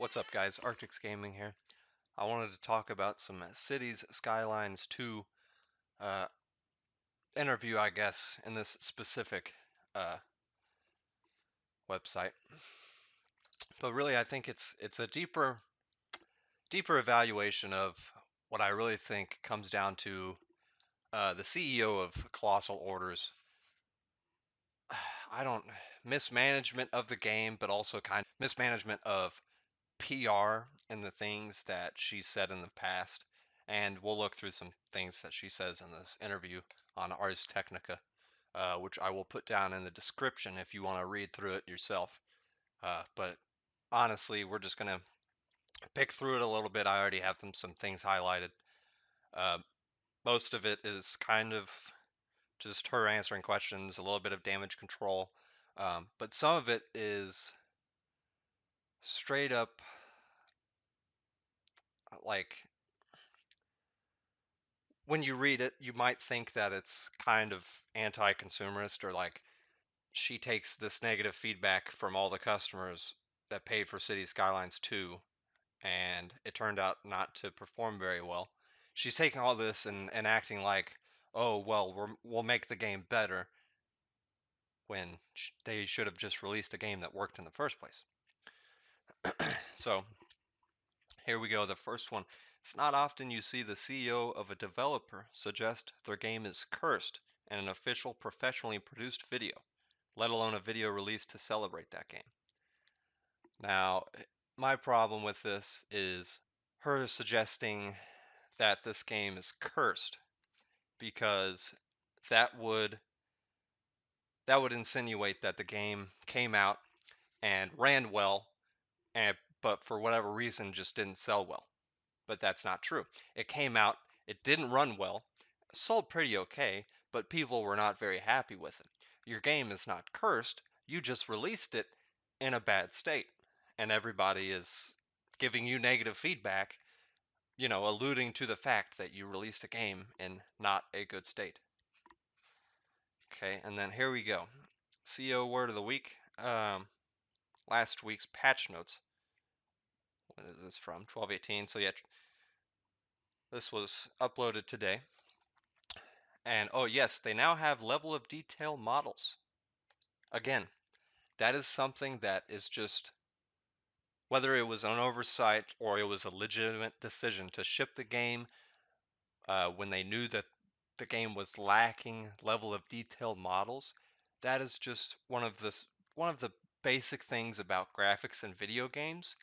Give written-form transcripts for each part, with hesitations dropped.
What's up, guys? Arctic's Gaming here. I wanted to talk about some Cities Skylines 2 uh, interview, I guess, in this specific uh, website. But really, I think it's a deeper evaluation of what I really think comes down to the CEO of Colossal Orders. I don't mismanagement of the game, but also kind of mismanagement of PR and the things that she said in the past. And we'll look through some things that she says in this interview on Ars Technica, which I will put down in the description if you want to read through it yourself. But honestly, we're just going to pick through it a little bit. I already have some things highlighted. Uh, Most of it is kind of just her answering questions, a little bit of damage control. But some of it is straight up like when you read it, you might think that it's kind of anti-consumerist or like she takes this negative feedback from all the customers that paid for City Skylines 2 and it turned out not to perform very well. She's taking all this and acting like, oh, well, we'll make the game better when they should have just released a game that worked in the first place. So here we go, the first one. It's not often you see the CEO of a developer suggest their game is cursed in an official professionally produced video, let alone a video released to celebrate that game. Now, my problem with this is her suggesting that this game is cursed because that would that would insinuate that the game came out and ran well and but for whatever reason just didn't sell well. But that's not true. It came out, it didn't run well, sold pretty okay, but people were not very happy with it. Your game is not cursed, you just released it in a bad state, and everybody is giving you negative feedback, alluding to the fact that you released a game in not a good state. Okay, and then here we go. CEO word of the week. Last week's patch notes. When is this from? 12/18. So yeah, this was uploaded today. And oh yes, they now have level of detail models. Again, that is something that is just, whether it was an oversight or it was a legitimate decision to ship the game when they knew that the game was lacking level of detail models, that is just one of the basic things about graphics in video games,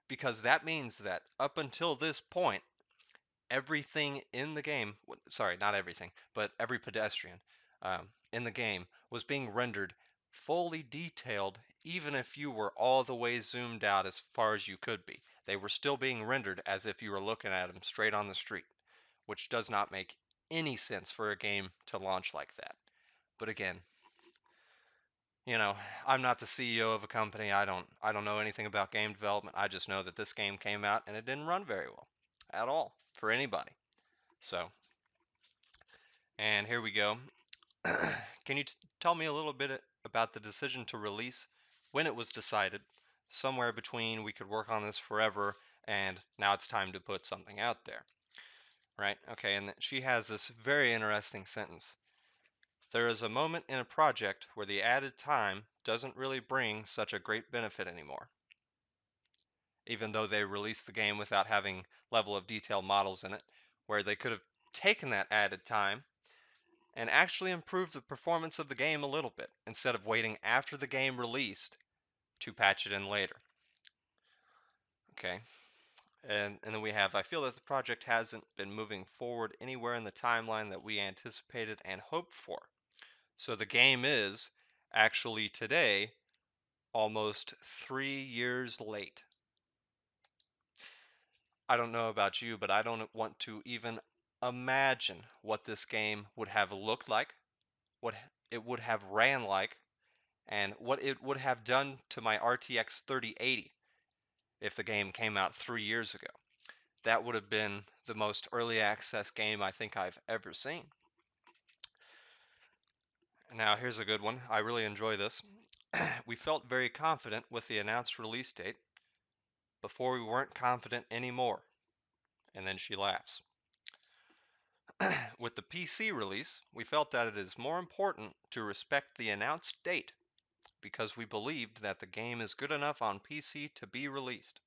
because that means that up until this point, everything in the game, sorry, not everything, but every pedestrian in the game was being rendered fully detailed, even if you were all the way zoomed out as far as you could be. They were still being rendered as if you were looking at them straight on the street, which does not make any sense for a game to launch like that. But again, you know, I'm not the CEO of a company. I don't know anything about game development. I just know that this game came out and it didn't run very well at all for anybody. So, and here we go. Can you tell me a little bit about the decision to release, when it was decided, somewhere between we could work on this forever and now it's time to put something out there, right? Okay, and she has this very interesting sentence. There is a moment in a project where the added time doesn't really bring such a great benefit anymore. Even though they released the game without having level of detail models in it, where they could have taken that added time and actually improved the performance of the game a little bit instead of waiting after the game released to patch it in later. Okay, and then we have, I feel that the project hasn't been moving forward anywhere in the timeline that we anticipated and hoped for. So the game is actually today almost 3 years late. I don't know about you, but I don't want to even imagine what this game would have looked like, what it would have ran like, and what it would have done to my RTX 3080 if the game came out 3 years ago. That would have been the most early access game I think I've ever seen. Now, here's a good one. I really enjoy this. We felt very confident with the announced release date. before we weren't confident anymore. And then she laughs. With the PC release, we felt that it is more important to respect the announced date because we believed that the game is good enough on PC to be released.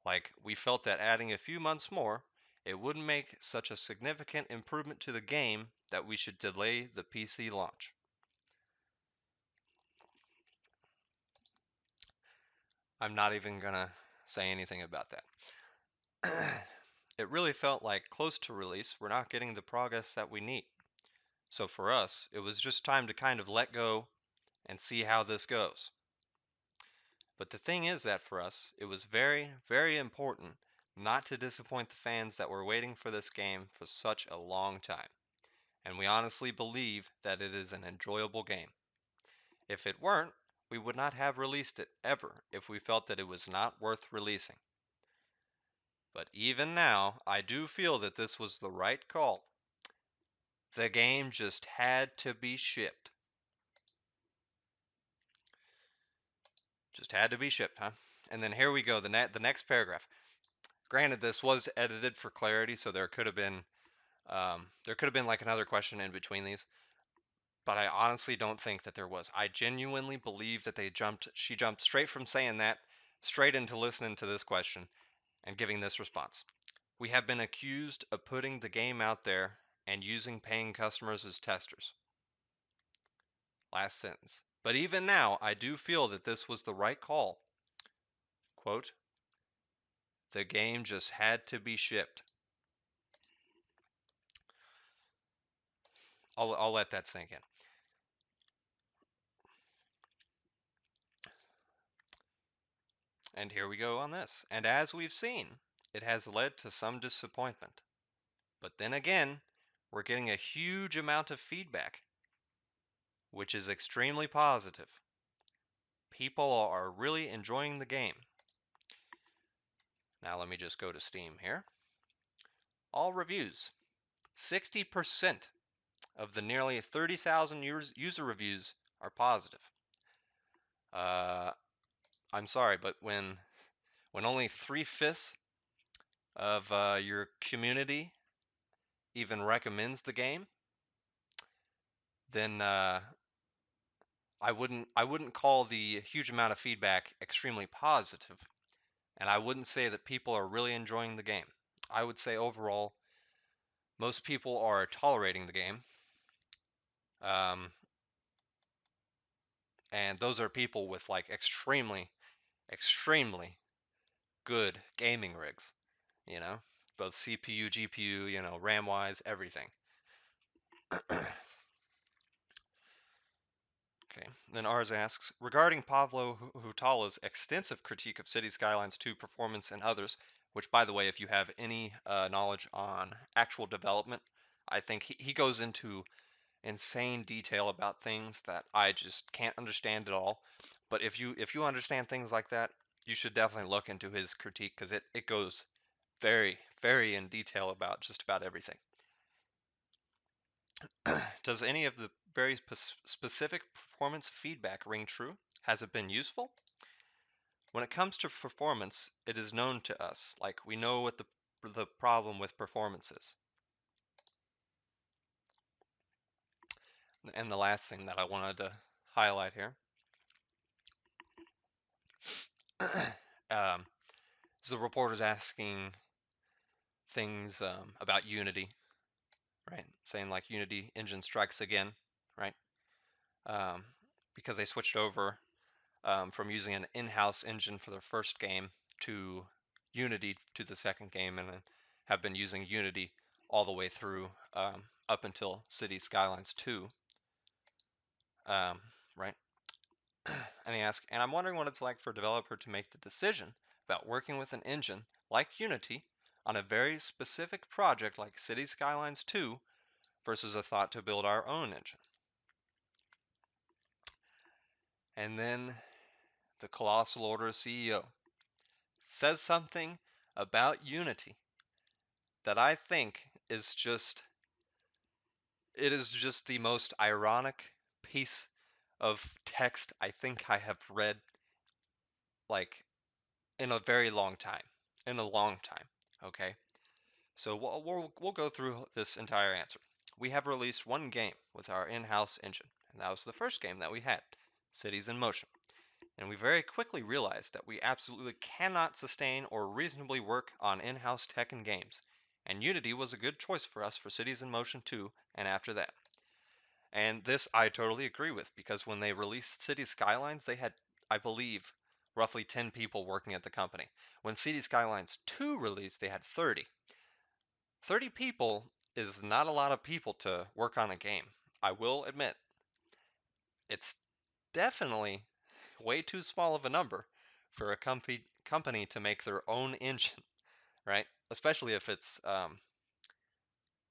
Like, we felt that adding a few months more, it wouldn't make such a significant improvement to the game that we should delay the PC launch. I'm not even gonna say anything about that. It really felt like close to release, we're not getting the progress that we need. So for us, it was just time to kind of let go and see how this goes. But the thing is that for us, it was very, very important not to disappoint the fans that were waiting for this game for such a long time. And we honestly believe that it is an enjoyable game. If it weren't, we would not have released it ever if we felt that it was not worth releasing. But even now, I do feel that this was the right call. The game just had to be shipped. Just had to be shipped, huh? And then here we go, the next paragraph. Granted, this was edited for clarity, so there could have been like another question in between these, but I honestly don't think that there was. I genuinely believe that she jumped straight from saying that straight into listening to this question and giving this response. We have been accused of putting the game out there and using paying customers as testers. Last sentence. But even now, I do feel that this was the right call. Quote, the game just had to be shipped. I'll let that sink in. And here we go on this. And as we've seen, it has led to some disappointment. But then again, we're getting a huge amount of feedback, which is extremely positive. People are really enjoying the game. Now let me just go to Steam here. All reviews. 60% of the nearly 30,000 user reviews are positive. I'm sorry, but when only 3/5 of your community even recommends the game, then I wouldn't call the huge amount of feedback extremely positive, and I wouldn't say that people are really enjoying the game. I would say overall, most people are tolerating the game, um, and those are people with like extremely, extremely good gaming rigs, you know, both CPU, GPU, RAM wise, everything. Okay, then ours asks, regarding Pavlo Hutala's extensive critique of City Skylines 2 performance and others, which by the way, if you have any knowledge on actual development, I think he goes into insane detail about things that I just can't understand at all. But if you understand things like that, you should definitely look into his critique because it goes very, very in detail about just about everything. Does any of the very specific performance feedback ring true? Has it been useful? When it comes to performance, it is known to us. Like, we know what the problem with performance is. And the last thing that I wanted to highlight here is the reporters asking things about Unity, right? Saying like Unity engine strikes again, right? Um, because they switched over from using an in-house engine for their first game to Unity to the second game, and have been using Unity all the way through up until City Skylines 2, right? And he asked, and I'm wondering what it's like for a developer to make the decision about working with an engine like Unity on a very specific project like City Skylines 2 versus a thought to build our own engine. And then the Colossal Order CEO says something about Unity that I think is just the most ironic piece of text I think I have read like in a very long time. In a long time. Okay. So we'll go through this entire answer. We have released one game with our in-house engine, and that was the first game that we had, Cities in Motion. And we very quickly realized that we absolutely cannot sustain or reasonably work on in-house tech and games, and Unity was a good choice for us for Cities in Motion 2 and after that. And this I totally agree with, because when they released City Skylines, they had, I believe, roughly 10 people working at the company. When City Skylines 2 released, they had 30. 30 people is not a lot of people to work on a game. I will admit, it's definitely way too small of a number for a company to make their own engine, right? Especially if it's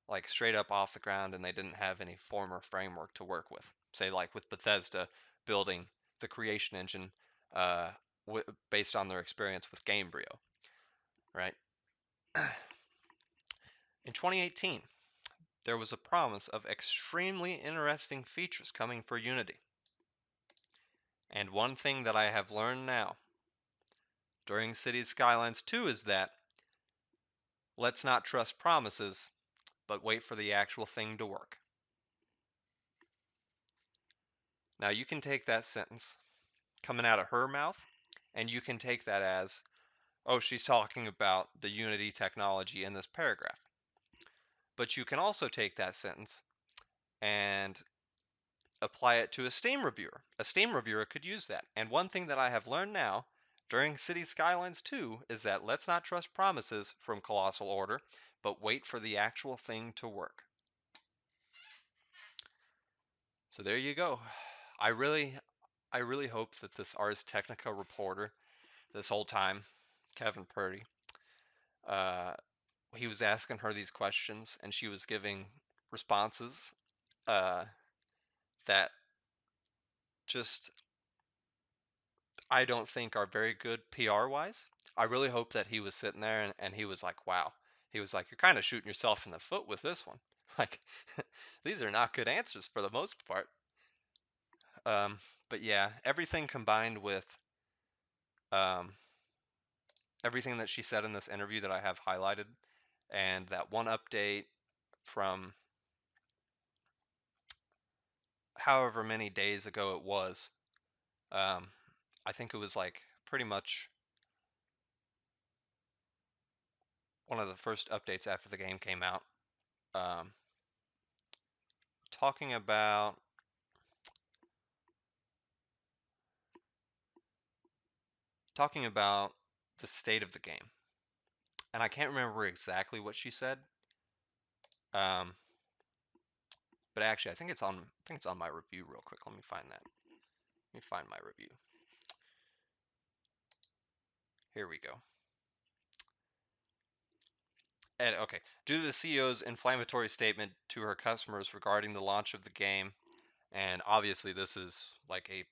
like straight up off the ground and they didn't have any former framework to work with. Say like with Bethesda building the creation engine uh, based on their experience with Gamebryo, right? In 2018, there was a promise of extremely interesting features coming for Unity. And one thing that I have learned now during Cities Skylines 2 is that let's not trust promises, but wait for the actual thing to work. Now you can take that sentence coming out of her mouth, and you can take that as, oh, she's talking about the Unity technology in this paragraph. But you can also take that sentence and apply it to a Steam reviewer. A Steam reviewer could use that. And one thing that I have learned now during City Skylines 2 is that let's not trust promises from Colossal Order, but wait for the actual thing to work. So there you go. I really hope that this Ars Technica reporter, this whole time, Kevin Purdy, uh, he was asking her these questions and she was giving responses uh, that just I don't think are very good PR wise. I really hope that he was sitting there and he was like, wow. He was like, you're kind of shooting yourself in the foot with this one. Like, these are not good answers for the most part. Um, but yeah, everything combined with um, everything that she said in this interview that I have highlighted, and that one update from however many days ago it was. Um, I think it was like pretty much one of the first updates after the game came out. Um, talking about talking about the state of the game, and I can't remember exactly what she said. Um, but actually, I think it's on my review real quick. Let me find that. Let me find my review. Here we go. And okay, due to the CEO's inflammatory statement to her customers regarding the launch of the game, and obviously this is like a,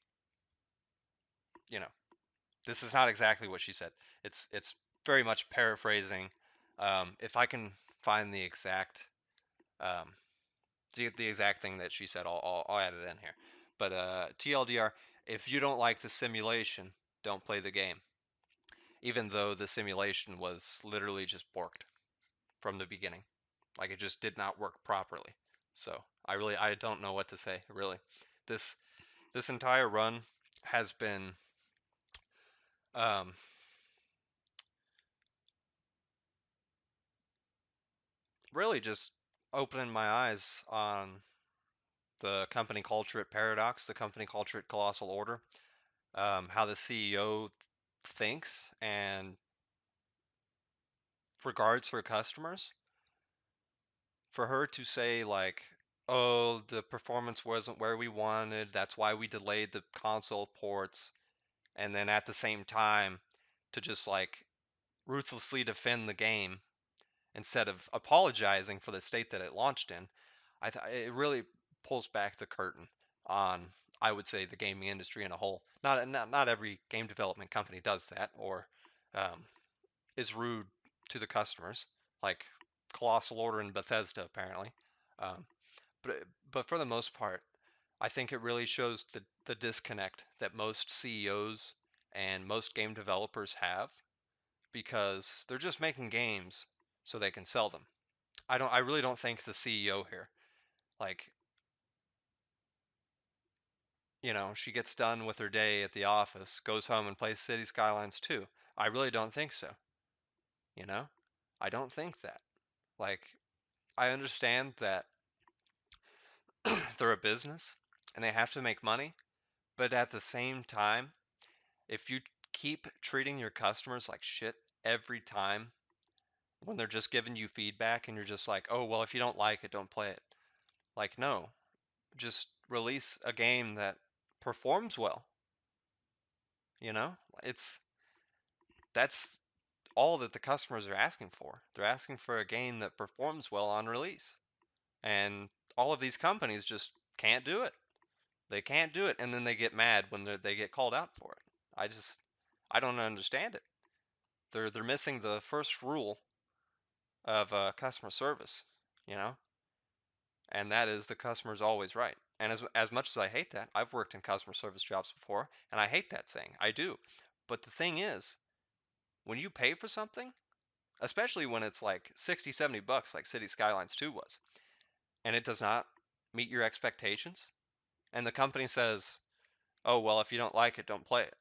you know, this is not exactly what she said. It's very much paraphrasing. If I can find um, the exact thing that she said, I'll add it in here. But TLDR, if you don't like the simulation, don't play the game. Even though the simulation was literally just borked from the beginning. Like it just did not work properly. So I don't know what to say, really. This this entire run has been um, really just opening my eyes on the company culture at Paradox, the company culture at Colossal Order, how the CEO thinks and regards her customers. For her to say like, "Oh, the performance wasn't where we wanted. That's why we delayed the console ports," and then at the same time to just like ruthlessly defend the game instead of apologizing for the state that it launched in, it really pulls back the curtain on, I would say, the gaming industry in a whole. Not every game development company does that or um, is rude to the customers, like Colossal Order and Bethesda apparently. Um, but for the most part, I think it really shows the disconnect that most CEOs and most game developers have. because they're just making games so they can sell them. I really don't think the CEO here, like, she gets done with her day at the office, goes home and plays City Skylines 2. I really don't think so, you know? I don't think that. Like, I understand that they're a business and they have to make money, but at the same time, if you keep treating your customers like shit every time when they're just giving you feedback and you're just like, oh, well, if you don't like it, don't play it. Like, no, just release a game that performs well, you know? It's That's all that the customers are asking for. They're asking for a game that performs well on release. And all of these companies just can't do it. They can't do it, and then they get mad when they get called out for it. I don't understand it. They're missing the first rule of customer service, you know, and that is the customer's always right. And as much as I hate that, I've worked in customer service jobs before, and I hate that saying. I do. But the thing is, when you pay for something, especially when it's like 60, 70 bucks like City Skylines 2 was, and it does not meet your expectations, and the company says, "Oh, well, if you don't like it, don't play it."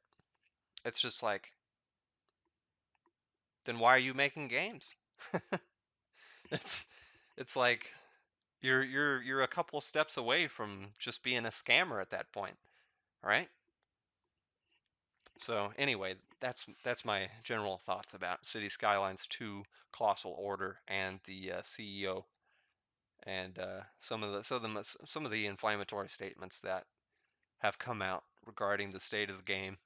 It's just like, then why are you making games? It's it's like you're a couple steps away from just being a scammer at that point, right? So anyway, that's my general thoughts about City Skylines 2, Colossal Order, and the CEO, and some of the inflammatory statements that have come out regarding the state of the game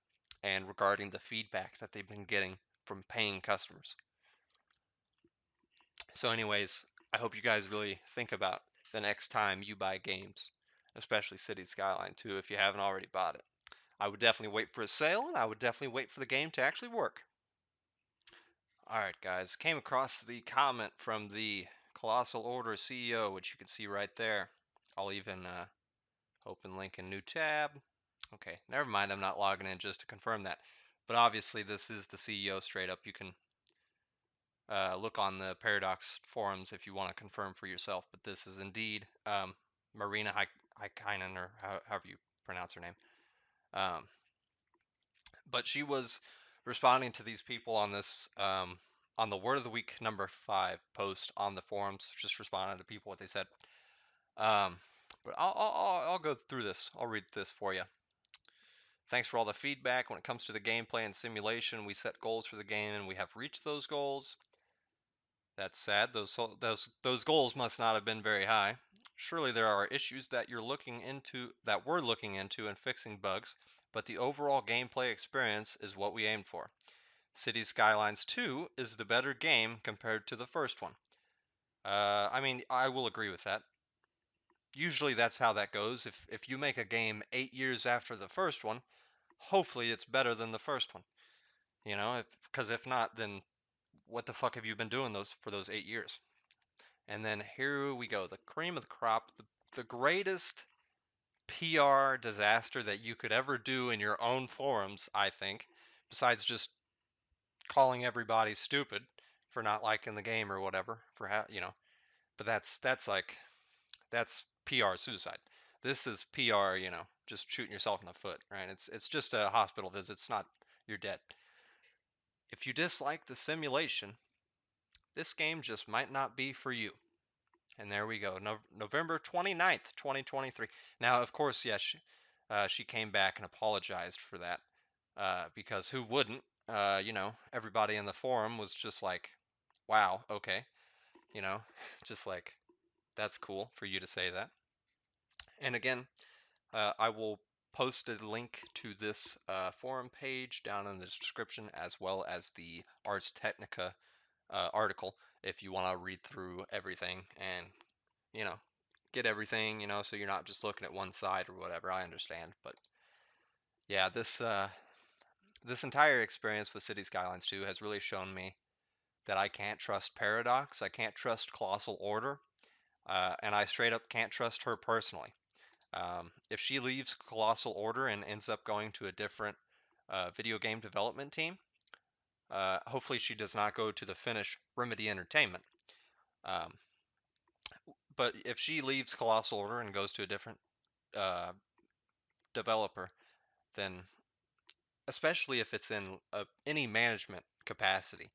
and regarding the feedback that they've been getting from paying customers. So, anyways, I hope you guys really think about the next time you buy games, especially City Skyline 2 if you haven't already bought it. I would definitely wait for a sale, and I would definitely wait for the game to actually work. All right, guys, came across the comment from the Colossal Order CEO, which you can see right there. I'll even open link in new tab. Okay, never mind. I'm not logging in just to confirm that. But obviously, this is the CEO straight up. You can look on the Paradox forums if you want to confirm for yourself. But this is indeed Marina Hakkinen, or however you pronounce her name. Um, but she was responding to these people on this on the Word of the Week #5 post on the forums, just responding to people what they said. Um, but I'll go through this. I'll read this for you. Thanks for all the feedback. When it comes to the gameplay and simulation, we set goals for the game and we have reached those goals. That's sad. Those goals must not have been very high. Surely there are issues that we're looking into and fixing bugs, but the overall gameplay experience is what we aimed for. Cities Skylines 2 is the better game compared to the first one. I mean, I will agree with that. Usually that's how that goes. If you make a game 8 years after the first one, hopefully it's better than the first one. Because if not, then what the fuck have you been doing those 8 years? And then here we go, the cream of the crop, the greatest PR disaster that you could ever do in your own forums, I think, besides just calling everybody stupid for not liking the game or whatever, but that's PR suicide. This is PR, just shooting yourself in the foot, right? It's just a hospital visit. It's not you're dead. If you dislike the simulation, this game just might not be for you. And there we go, November 29th, 2023. Now, of course, yes, she came back and apologized for that, because who wouldn't? Everybody in the forum was just like, wow, okay, you know, just like, that's cool for you to say that. And again, I will post a link to this forum page down in the description, as well as the Ars Technica article, if you want to read through everything and you know get everything, so you're not just looking at one side or whatever. I understand, but yeah, this entire experience with City Skylines 2 has really shown me that I can't trust Paradox, I can't trust Colossal Order, and I straight up can't trust her personally. If she leaves Colossal Order and ends up going to a different video game development team, Hopefully, she does not go to the Finnish Remedy Entertainment. Um, but if she leaves Colossal Order and goes to a different uh, developer, then especially if it's in any management capacity,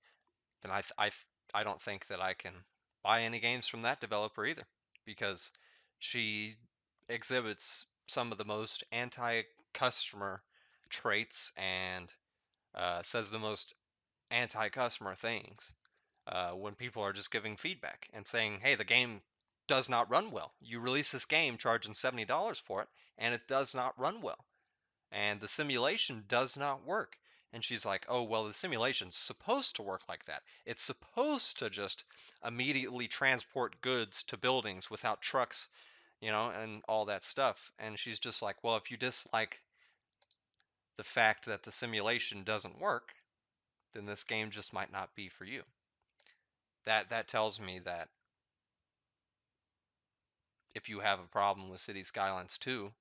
then I don't think that I can buy any games from that developer either, because she exhibits some of the most anti-customer traits and says the most anti-customer things when people are just giving feedback and saying, "Hey, the game does not run well. You release this game charging $70 for it, and it does not run well, and the simulation does not work." And she's like, "Oh, well, the simulation's supposed to work like that. It's supposed to just immediately transport goods to buildings without trucks, and all that stuff." And she's just like, "Well, if you dislike the fact that the simulation doesn't work, then this game just might not be for you." That tells me that if you have a problem with City Skylines 2,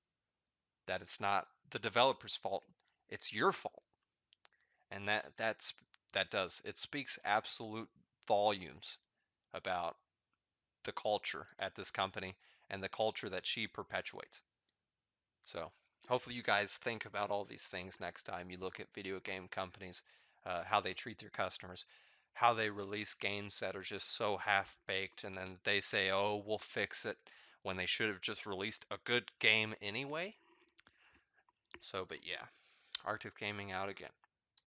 that it's not the developer's fault, it's your fault. And that does it speaks absolute volumes about the culture at this company and the culture that she perpetuates. So hopefully you guys think about all these things next time you look at video game companies, how they treat their customers, how they release games that are just so half baked, and then they say, "Oh, we'll fix it," when they should have just released a good game anyway. So, but yeah, Arctic Gaming out again.